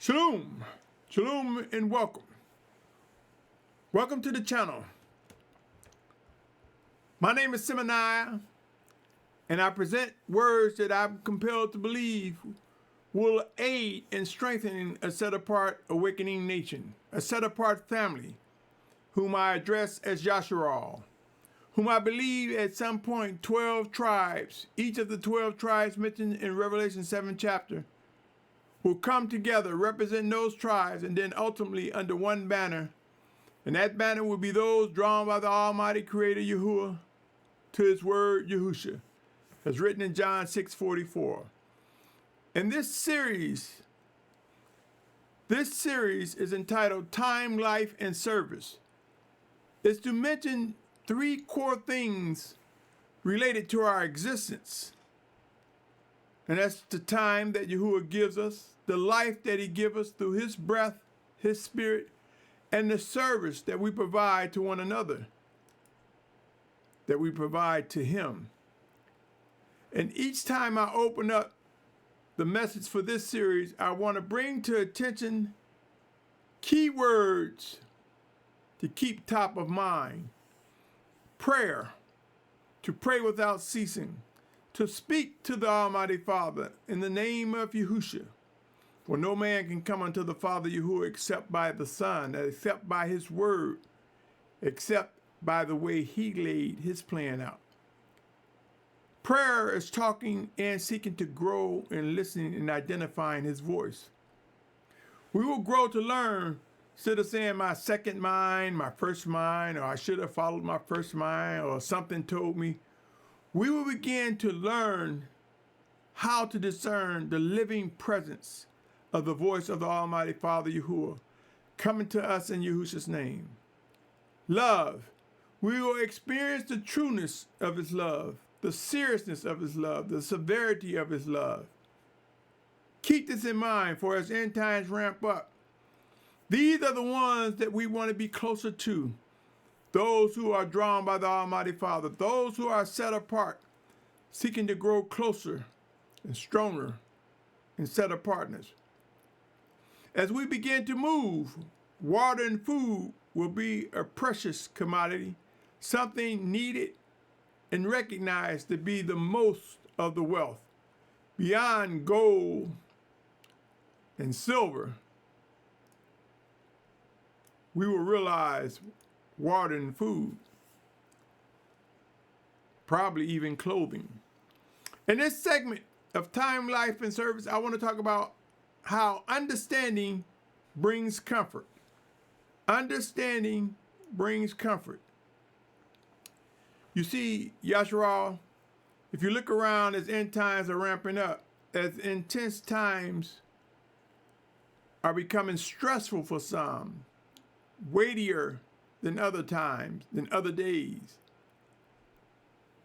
Shalom, shalom, and welcome. Welcome to the channel. My name is Symmanayah, and I present words that I'm compelled to believe will aid in strengthening a set-apart awakening nation, a set-apart family, whom I address as Yahusha, whom I believe at some point 12 tribes, each of the 12 tribes mentioned in Revelation 7 chapter, will come together, represent those tribes, and then ultimately under one banner. And that banner will be those drawn by the Almighty Creator Yahuah to his word Yahusha, as written in John 6:44. And this series is entitled Time, Life, and Service. It's to mention three core things related to our existence. And that's the time that Yahuah gives us, the life that he gives us through his breath, his spirit, and the service that we provide to one another, that we provide to him. And each time I open up the message for this series, I want to bring to attention key words to keep top of mind. Prayer, to pray without ceasing, to speak to the Almighty Father in the name of Yahusha. For no man can come unto the Father Yahuah except by the Son, except by his word, except by the way he laid his plan out. Prayer is talking and seeking to grow and listening and identifying his voice. We will grow to learn instead of saying my second mind, my first mind, or I should have followed my first mind, or something told me. We will begin to learn how to discern the living presence of the voice of the Almighty Father Yahuah coming to us in Yahusha's name. Love. We will experience the trueness of his love, the seriousness of his love, the severity of his love. Keep this in mind, for as end times ramp up, these are the ones that we want to be closer to. Those who are drawn by the Almighty Father, those who are set apart, seeking to grow closer and stronger in set apartness. As we begin to move, water and food will be a precious commodity, something needed and recognized to be the most of the wealth. Beyond gold and silver, we will realize water and food, probably even clothing. In this segment of Time, Life, and Service, I want to talk about how understanding brings comfort. Understanding brings comfort. You see, Yahusha, if you look around as end times are ramping up, as intense times are becoming stressful for some, weightier than other times, than other days.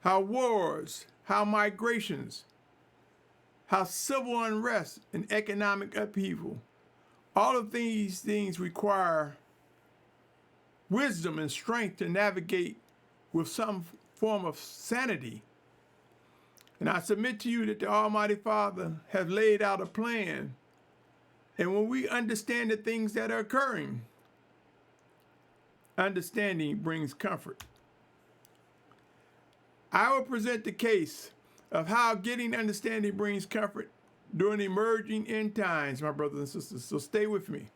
How wars, how migrations, how civil unrest and economic upheaval, all of these things require wisdom and strength to navigate with some form of sanity. And I submit to you that the Almighty Father has laid out a plan. And when we understand the things that are occurring, understanding brings comfort. I will present the case of how getting understanding brings comfort during emerging end times, my brothers and sisters. So stay with me.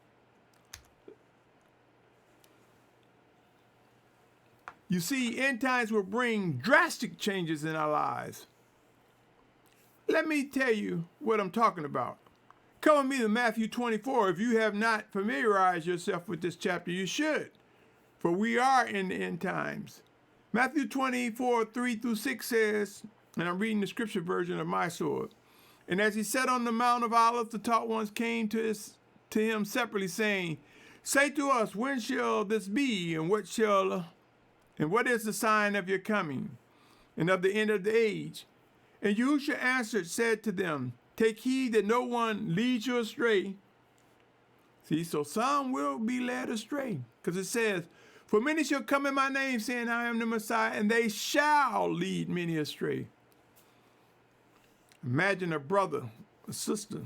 You see, end times will bring drastic changes in our lives. Let me tell you what I'm talking about. Come with me to Matthew 24. If you have not familiarized yourself with this chapter, you should, for we are in the end times. Matthew 24, 3-6 says, and I'm reading the scripture version of my sword. And as he sat on the Mount of Olives, the taught ones came to him separately, saying, Say to us, when shall this be, and what is the sign of your coming, and of the end of the age? And Yahusha answered, said to them, Take heed that no one leads you astray. See, so some will be led astray, because it says, For many shall come in my name, saying, I am the Messiah, and they shall lead many astray. Imagine a brother, a sister,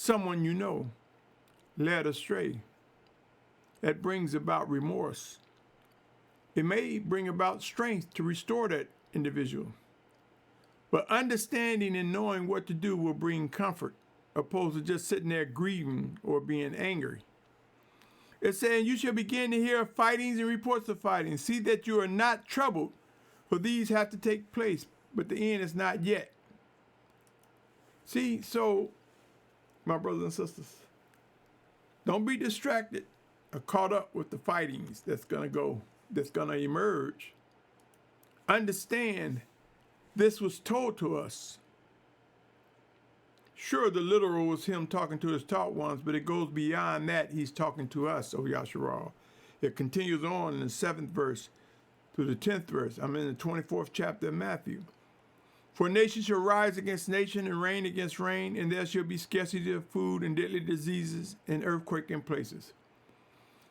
someone you know led astray. That brings about remorse. It may bring about strength to restore that individual. But understanding and knowing what to do will bring comfort, opposed to just sitting there grieving or being angry. It's saying you shall begin to hear fightings and reports of fighting. See that you are not troubled, for these have to take place, but the end is not yet. See, so, my brothers and sisters, don't be distracted or caught up with the fightings that's going to emerge. Understand this was told to us. Sure, the literal was him talking to his taught ones, but it goes beyond that. He's talking to us, O Yahusha. It continues on in the 7th verse to the 10th verse. I'm in the 24th chapter of Matthew. For nation shall rise against nation and reign against reign, and there shall be scarcity of food and deadly diseases and earthquake in places.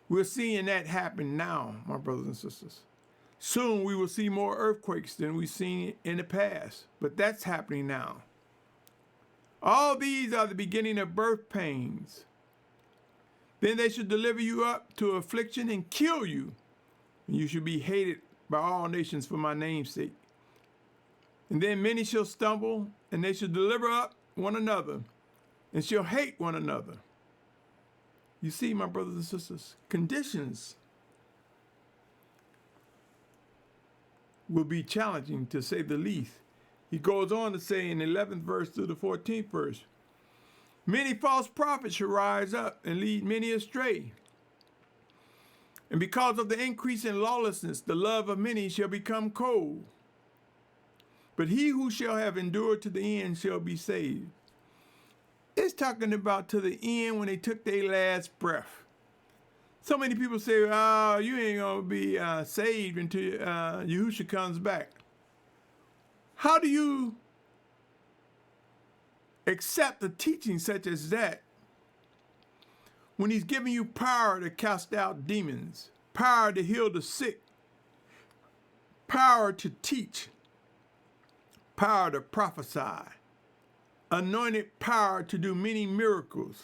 We're seeing that happen now, my brothers and sisters. Soon we will see more earthquakes than we've seen in the past, but that's happening now. All these are the beginning of birth pains. Then they shall deliver you up to affliction and kill you, and you shall be hated by all nations for my name's sake. And then many shall stumble, and they shall deliver up one another, and shall hate one another. You see, my brothers and sisters, conditions will be challenging, to say the least. He goes on to say in the 11th verse to the 14th verse, many false prophets shall rise up and lead many astray. And because of the increase in lawlessness, the love of many shall become cold. But he who shall have endured to the end shall be saved. It's talking about to the end when they took their last breath. So many people say, oh, you ain't going to be saved until Yahusha comes back. How do you accept a teaching such as that when he's giving you power to cast out demons, power to heal the sick, power to teach, power to prophesy, anointed power to do many miracles?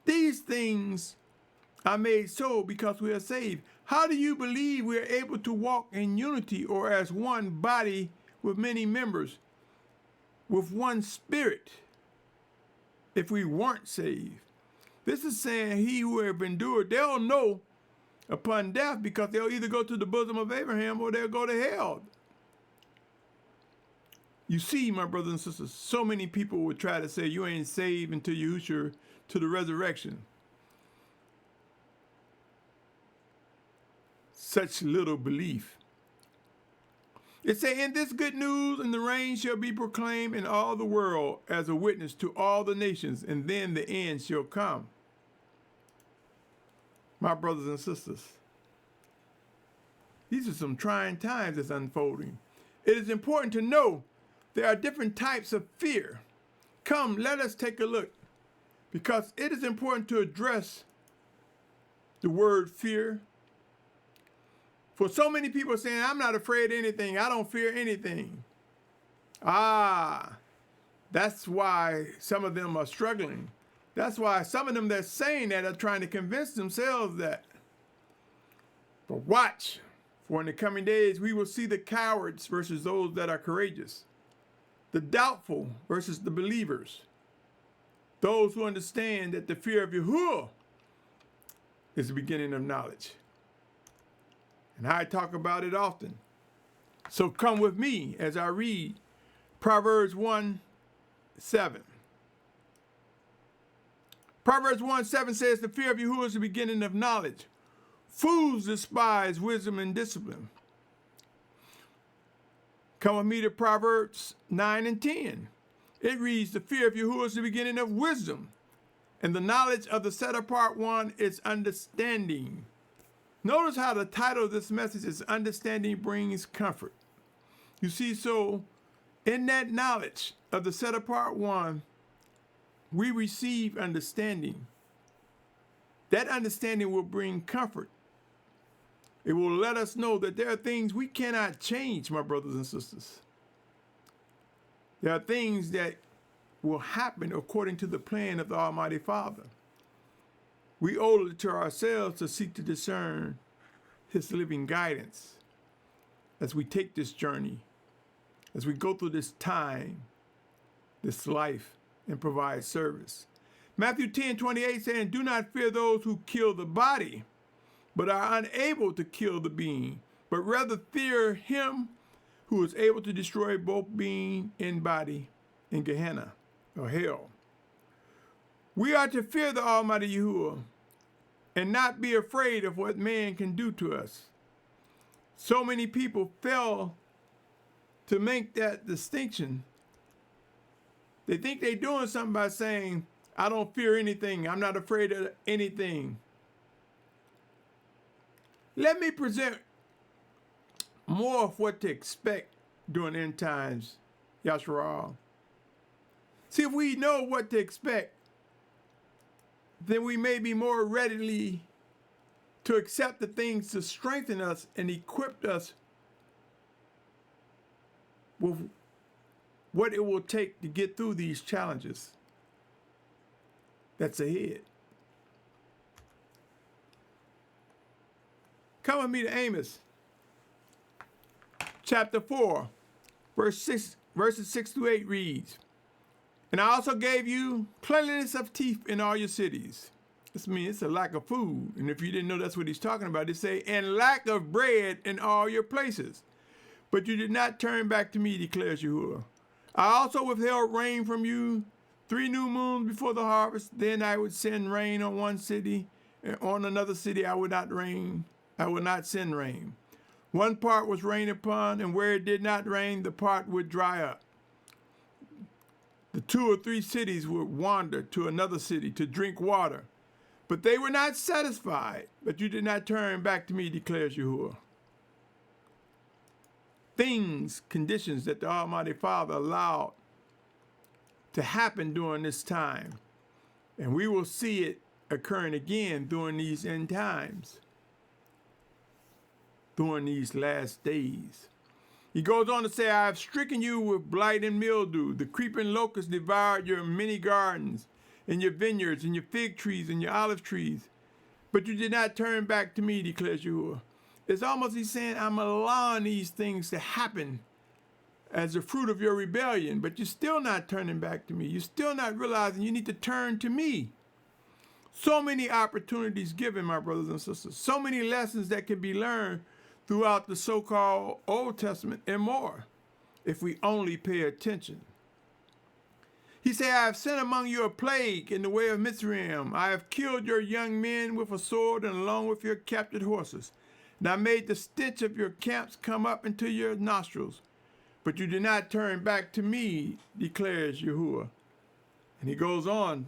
These things are made so because we are saved. How do you believe we are able to walk in unity or as one body with many members, with one spirit, if we weren't saved? This is saying he who have endured, they'll know upon death, because they'll either go to the bosom of Abraham or they'll go to hell. You see, my brothers and sisters, so many people would try to say you ain't saved until Yahusha to the resurrection. Such little belief. It say, in this good news, and the reign shall be proclaimed in all the world as a witness to all the nations, and then the end shall come. My brothers and sisters, these are some trying times that's unfolding. It is important to know there are different types of fear. Come, let us take a look, because it is important to address the word fear. For so many people saying, I'm not afraid of anything, I don't fear anything. That's why some of them are struggling. That's why some of them that's saying that are trying to convince themselves that. But watch, for in the coming days we will see the cowards versus those that are courageous, the doubtful versus the believers, those who understand that the fear of Yahuah is the beginning of knowledge. And I talk about it often. So come with me as I read Proverbs 1:7. Proverbs 1:7 says, the fear of Yahuah is the beginning of knowledge. Fools despise wisdom and discipline. Come with me to Proverbs 9 and 10. It reads, the fear of Yahuah is the beginning of wisdom, and the knowledge of the set apart one is understanding. Notice how the title of this message is Understanding Brings Comfort. You see, so in that knowledge of the set apart one, we receive understanding. That understanding will bring comfort. It will let us know that there are things we cannot change, my brothers and sisters. There are things that will happen according to the plan of the Almighty Father. We owe it to ourselves to seek to discern his living guidance as we take this journey, as we go through this time, this life, and provide service. Matthew 10:28 saying, do not fear those who kill the body, but are unable to kill the being, but rather fear him who is able to destroy both being and body in Gehenna, or hell. We are to fear the Almighty Yahuah and not be afraid of what man can do to us. So many people fail to make that distinction. They think they're doing something by saying, I don't fear anything. I'm not afraid of anything. Let me present more of what to expect during end times, Yahusha. See, if we know what to expect, then we may be more readily to accept the things to strengthen us and equip us with what it will take to get through these challenges that's ahead. Come with me to Amos, chapter 4, verses 6 through 8 reads, and I also gave you cleanliness of teeth in all your cities. This means it's a lack of food. And if you didn't know that's what he's talking about, it say, and lack of bread in all your places. But you did not turn back to me, declares Yahuwah. I also withheld rain from you 3 new moons before the harvest. Then I would send rain on one city, and on another city I would not send rain. One part was rained upon, and where it did not rain, the part would dry up. The 2 or 3 cities would wander to another city to drink water. But they were not satisfied. But you did not turn back to me, declares Yahuwah. Things, conditions that the Almighty Father allowed to happen during this time. And we will see it occurring again during these end times, during these last days. He goes on to say, I have stricken you with blight and mildew. The creeping locust devoured your many gardens, and your vineyards, and your fig trees, and your olive trees. But you did not turn back to me, declares Yahuwah. It's almost he's saying, I'm allowing these things to happen as a fruit of your rebellion, but you're still not turning back to me. You're still not realizing you need to turn to me. So many opportunities given, my brothers and sisters. So many lessons that can be learned throughout the so-called Old Testament and more, if we only pay attention. He said, I have sent among you a plague in the way of Mitzrayim. I have killed your young men with a sword and along with your captured horses. And I made the stench of your camps come up into your nostrils. But you did not turn back to me, declares Yahuwah. And he goes on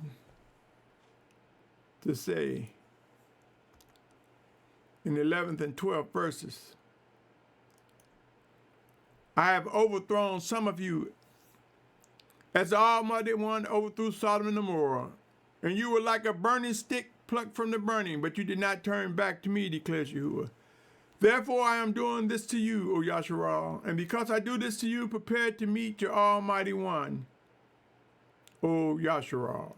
to say, in the 11th and 12th verses, I have overthrown some of you as the Almighty One overthrew Sodom and Gomorrah. And you were like a burning stick plucked from the burning, but you did not turn back to me, declares Yahuwah. Therefore I am doing this to you, O Yahusha, and because I do this to you, prepare to meet your Almighty One, O Yahusha.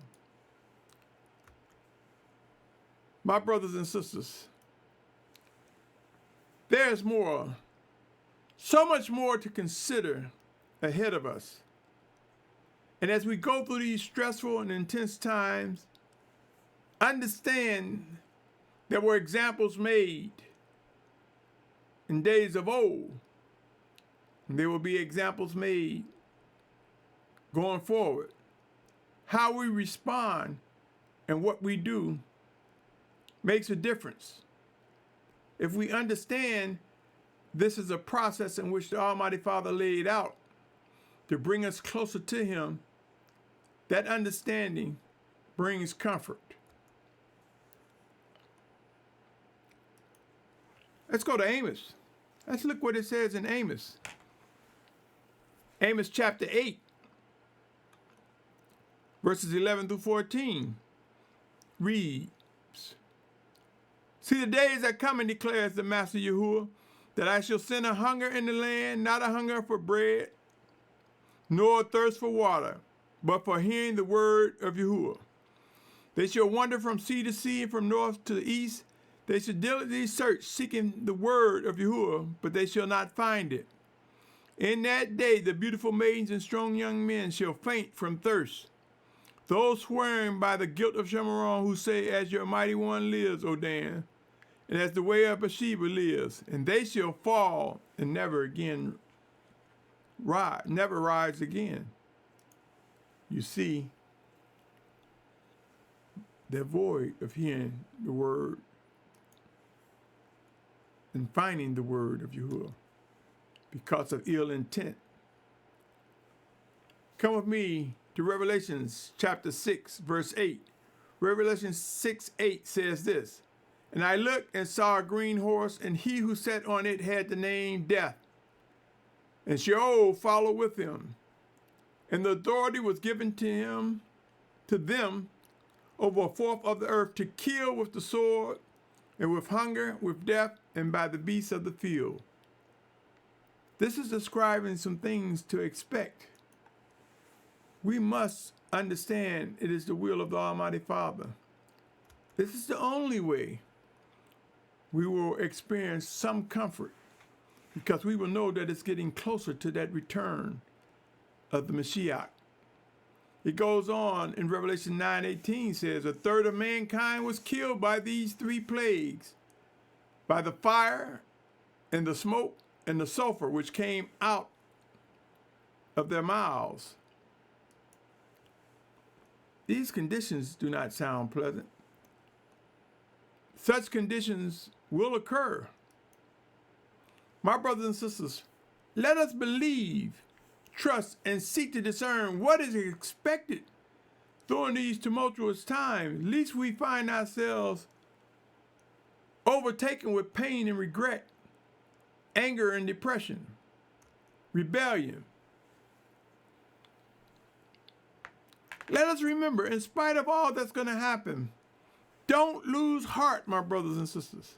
My brothers and sisters, there's more, so much more to consider ahead of us. And as we go through these stressful and intense times, understand there were examples made in days of old. And there will be examples made going forward. How we respond and what we do makes a difference. If we understand this is a process in which the Almighty Father laid out to bring us closer to Him, that understanding brings comfort. Let's go to Amos. Let's look what it says in Amos. Amos chapter 8, verses 11 through 14 reads, See, the days are coming, declares the Master Yahuwah, that I shall send a hunger in the land, not a hunger for bread, nor a thirst for water, but for hearing the word of Yahuah. They shall wander from sea to sea and from north to the east. They shall diligently search, seeking the word of Yahuah, but they shall not find it. In that day the beautiful maidens and strong young men shall faint from thirst. Those swearing by the guilt of Shemaron, who say, as your mighty one lives, O Dan, and as the way of Bathsheba lives, and they shall fall and never rise again. You see, they're void of hearing the word and finding the word of Yahuah because of ill intent. Come with me to Revelation chapter 6, verse 8. Revelation 6:8 says this, and I looked and saw a green horse, and he who sat on it had the name Death, and Sheol followed with him. And the authority was given to them over a fourth of the earth to kill with the sword, and with hunger, with death, and by the beasts of the field. This is describing some things to expect. We must understand it is the will of the Almighty Father. This is the only way we will experience some comfort, because we will know that it's getting closer to that return of the Mashiach. It goes on in Revelation 9:18 says, a third of mankind was killed by these three plagues, by the fire and the smoke and the sulfur which came out of their mouths. These conditions do not sound pleasant. Such conditions will occur. My brothers and sisters, let us believe, trust, and seek to discern what is expected during these tumultuous times, lest we find ourselves overtaken with pain and regret, anger and depression, rebellion. Let us remember, in spite of all that's going to happen, don't lose heart, my brothers and sisters.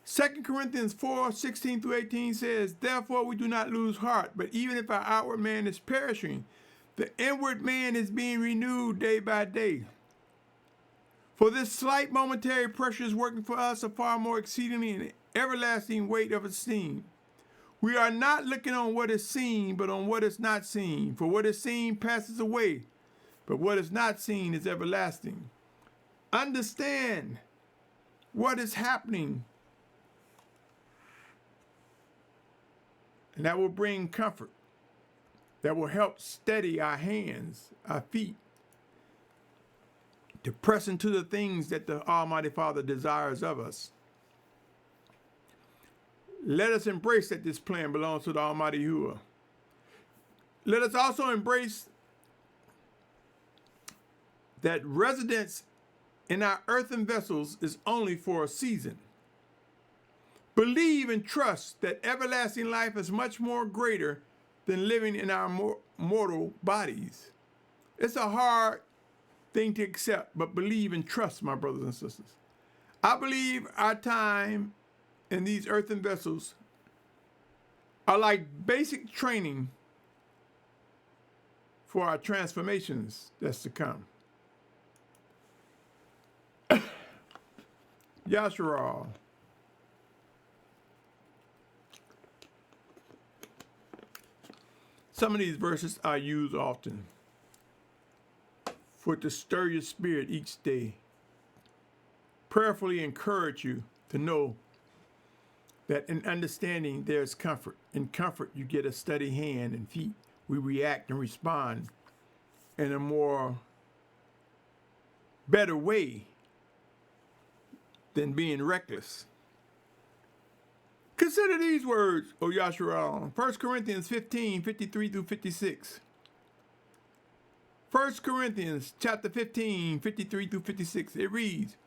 2 Corinthians 4:16-18 says, therefore we do not lose heart, but even if our outward man is perishing, the inward man is being renewed day by day. For this slight momentary pressure is working for us a far more exceedingly and everlasting weight of esteem. We are not looking on what is seen, but on what is not seen. For what is seen passes away, but what is not seen is everlasting. Understand what is happening, and that will bring comfort. That will help steady our hands, our feet, to press into the things that the Almighty Father desires of us. Let us embrace that this plan belongs to the Almighty Yahuah. Let us also embrace that residence in our earthen vessels is only for a season. Believe and trust that everlasting life is much more greater than living in our mortal bodies. It's a hard thing to accept, but believe and trust, my brothers and sisters. I believe our time in these earthen vessels are like basic training for our transformations that's to come. Yahusha. Some of these verses I use often for to stir your spirit each day. Prayerfully encourage you to know that in understanding there's comfort. In comfort, you get a steady hand and feet. We react and respond in a more better way than being reckless. Consider these words, O Yahusha. 1 Corinthians 15:53-56. 1 Corinthians chapter 15, 53-56. It reads,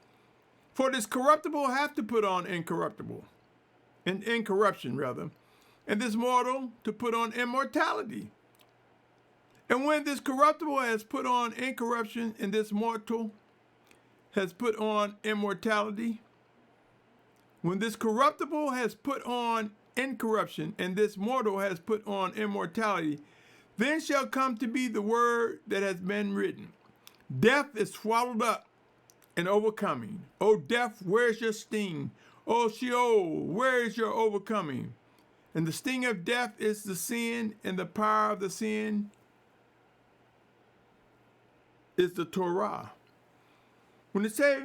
for this corruptible have to put on incorruptible, and incorruption rather, and this mortal to put on immortality. And when this corruptible has put on incorruption, and this mortal has put on immortality, when this corruptible has put on incorruption, and this mortal has put on immortality, Then shall come to be the word that has been written. Death is swallowed up in overcoming. O death, where's your sting? O Sheol, where is your overcoming? And the sting of death is the sin, and the power of the sin is the Torah. When it says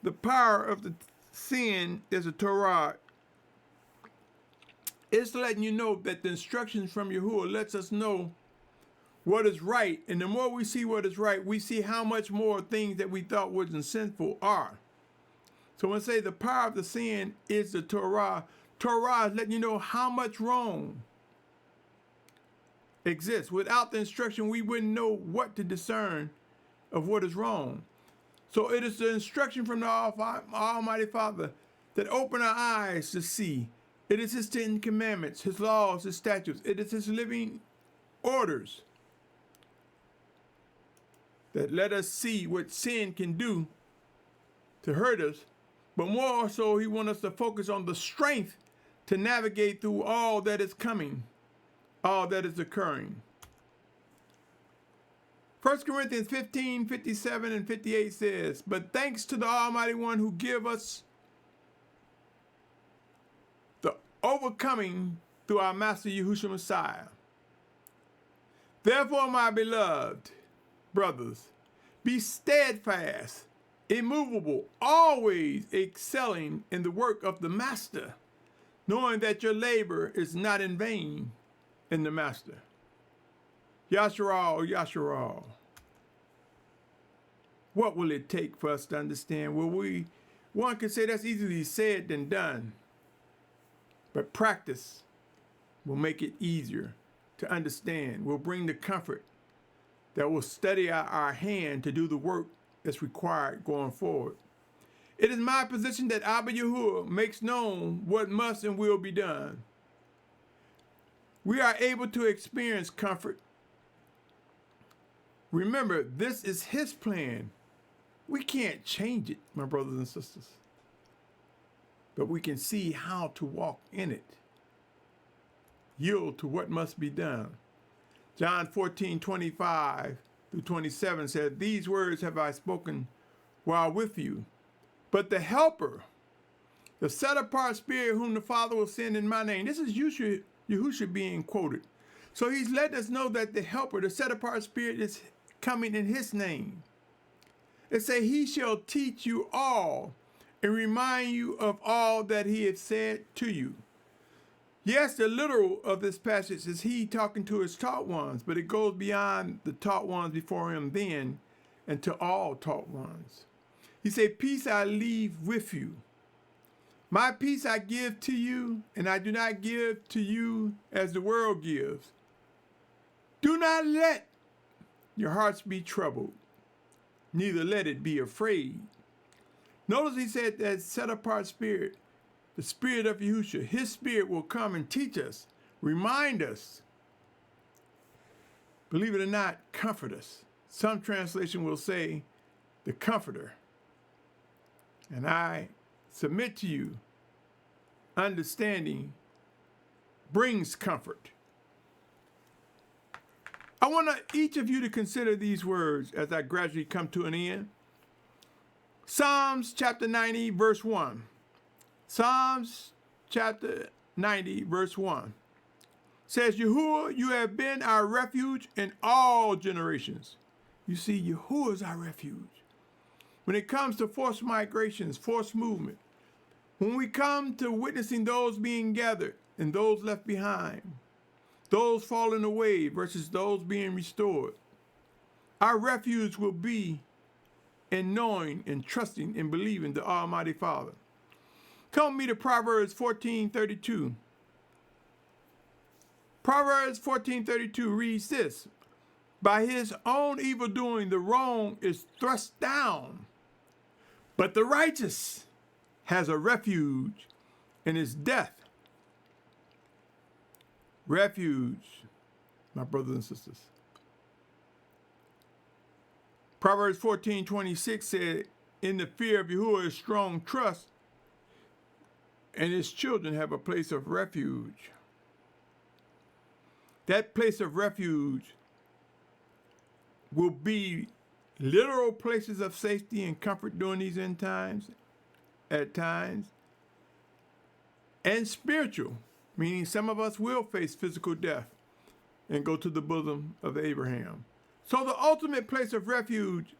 the power of the sin is the Torah, it's letting you know that the instructions from Yahuwah lets us know what is right. And the more we see what is right, we see how much more things that we thought wasn't sinful are. So when I say the power of the sin is the Torah, Torah is letting you know how much wrong exists. Without the instruction, we wouldn't know what to discern of what is wrong. So it is the instruction from the Almighty Father that open our eyes to see. It is his 10 commandments, his laws, his statutes. It is his living orders that let us see what sin can do to hurt us. But more so, he wants us to focus on the strength to navigate through all that is coming, all that is occurring. 1 Corinthians 15, 57 and 58 says, but thanks to the Almighty One who give us the overcoming through our Master Yahusha Messiah. Therefore, my beloved brothers, be steadfast, immovable, always excelling in the work of the Master, knowing that your labor is not in vain in the Master. Yasharal, Yasharal. What will it take for us to understand? Well, one could say that's easily said than done, but practice will make it easier to understand. Will bring the comfort that will steady our hand to do the work that's required going forward. It is my position that Abba Yahuwah makes known what must and will be done. We are able to experience comfort. Remember, this is his plan. We can't change it, my brothers and sisters. But we can see how to walk in it. Yield to what must be done. John 14, 25 through 27 said, these words have I spoken while with you. But the helper, the set-apart spirit whom the Father will send in my name. This is Yahusha being quoted. So he's letting us know that the helper, the set-apart spirit is coming in his name. It says, he shall teach you all and remind you of all that he has said to you. Yes, the literal of this passage is he talking to his taught ones, but it goes beyond the taught ones before him then and to all taught ones. He said, peace I leave with you. My peace I give to you, and I do not give to you as the world gives. Do not let your hearts be troubled, neither let it be afraid. Notice he said that set-apart spirit, the spirit of Yahusha, his spirit will come and teach us, remind us, believe it or not, comfort us. Some translation will say the comforter. And I submit to you, understanding brings comfort. I want each of you to consider these words as I gradually come to an end. Psalms chapter 90, verse 1. Psalms chapter 90, verse 1 says, Yahuwah, you have been our refuge in all generations. You see, Yahuwah is our refuge. When it comes to forced migrations, forced movement, when we come to witnessing those being gathered and those left behind, those falling away versus those being restored, our refuge will be in knowing and trusting and believing the Almighty Father. Come me to Proverbs 14:32. Proverbs 14:32 reads this: by his own evil doing, the wrong is thrust down, but the righteous has a refuge in his death. Refuge, my brothers and sisters. Proverbs 14:26 said, in the fear of Yahuwah is strong trust, and his children have a place of refuge. That place of refuge will be literal places of safety and comfort during these end times, at times, and spiritual, meaning some of us will face physical death and go to the bosom of Abraham. So the ultimate place of refuge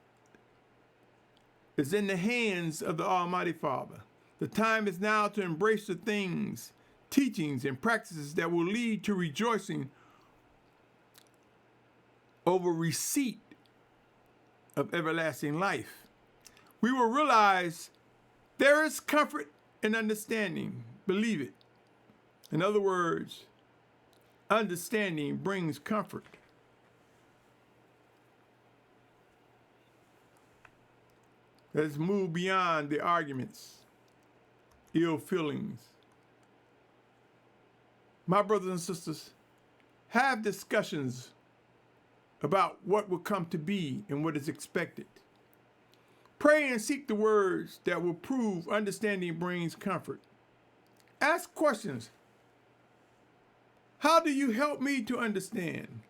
is in the hands of the Almighty Father. The time is now to embrace the things, teachings, and practices that will lead to rejoicing over receipt of everlasting life. We will realize there is comfort in understanding. Believe it. In other words, understanding brings comfort. Let's move beyond the arguments, ill feelings. My brothers and sisters, have discussions about what will come to be and what is expected. Pray and seek the words that will prove understanding brings comfort. Ask questions. How do you help me to understand?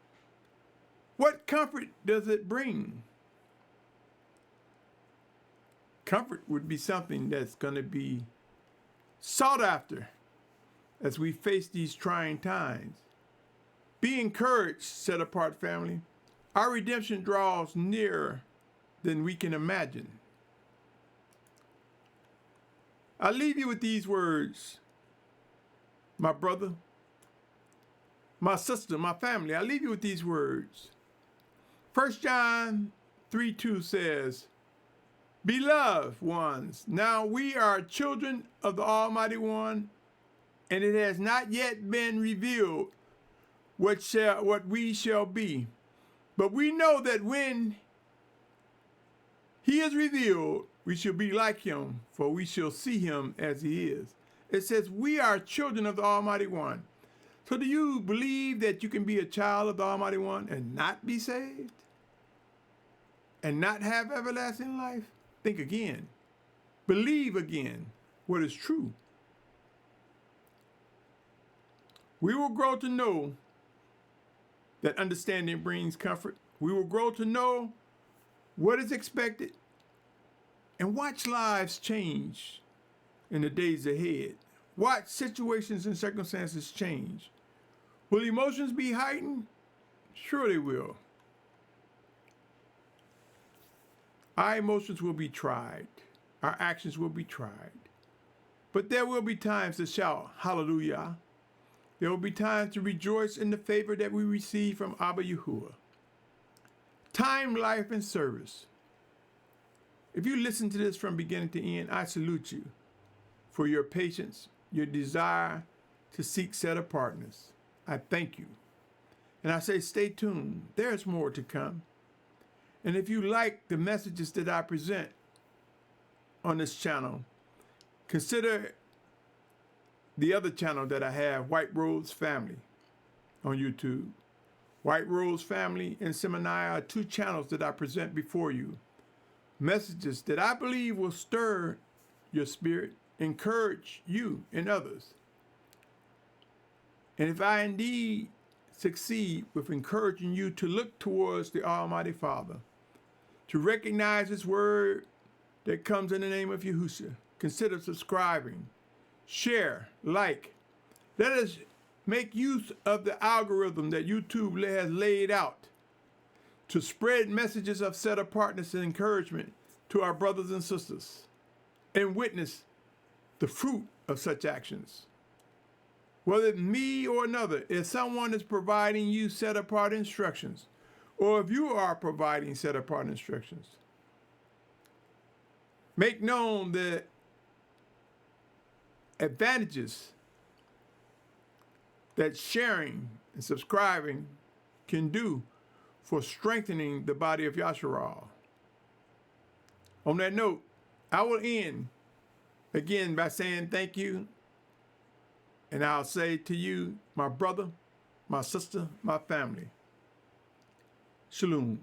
What comfort does it bring? Comfort would be something that's going to be sought after as we face these trying times. Be encouraged, set apart family. Our redemption draws nearer than we can imagine. I leave you with these words, my brother, my sister, my family. I leave you with these words. 1 John 3:2 says, Beloved ones, now we are children of the Almighty One, and it has not yet been revealed what we shall be. But we know that when he is revealed, we shall be like him, for we shall see him as he is. It says we are children of the Almighty One. So do you believe that you can be a child of the Almighty One and not be saved? And not have everlasting life? Think again. Believe again what is true. We will grow to know that understanding brings comfort. We will grow to know what is expected and watch lives change in the days ahead. Watch situations and circumstances change. Will emotions be heightened? Sure they will. Our emotions will be tried. Our actions will be tried. But there will be times to shout, hallelujah. There will be times to rejoice in the favor that we receive from Abba Yahuah. Time, life, and service. If you listen to this from beginning to end, I salute you for your patience, your desire to seek set apartness. I thank you. And I say, stay tuned. There's more to come. And if you like the messages that I present on this channel, consider the other channel that I have, White Rose Family, on YouTube. White Rose Family and Symmanayah are two channels that I present before you. Messages that I believe will stir your spirit, encourage you and others. And if I indeed succeed with encouraging you to look towards the Almighty Father, to recognize His word that comes in the name of Yahusha, consider subscribing, share, like. Let us make use of the algorithm that YouTube has laid out to spread messages of set apartness and encouragement to our brothers and sisters and witness the fruit of such actions. Whether it's me or another, if someone is providing you set apart instructions, or if you are providing set apart instructions, make known the advantages that sharing and subscribing can do for strengthening the body of Yahusha. On that note, I will end again by saying thank you. And I'll say to you, my brother, my sister, my family, Shalum.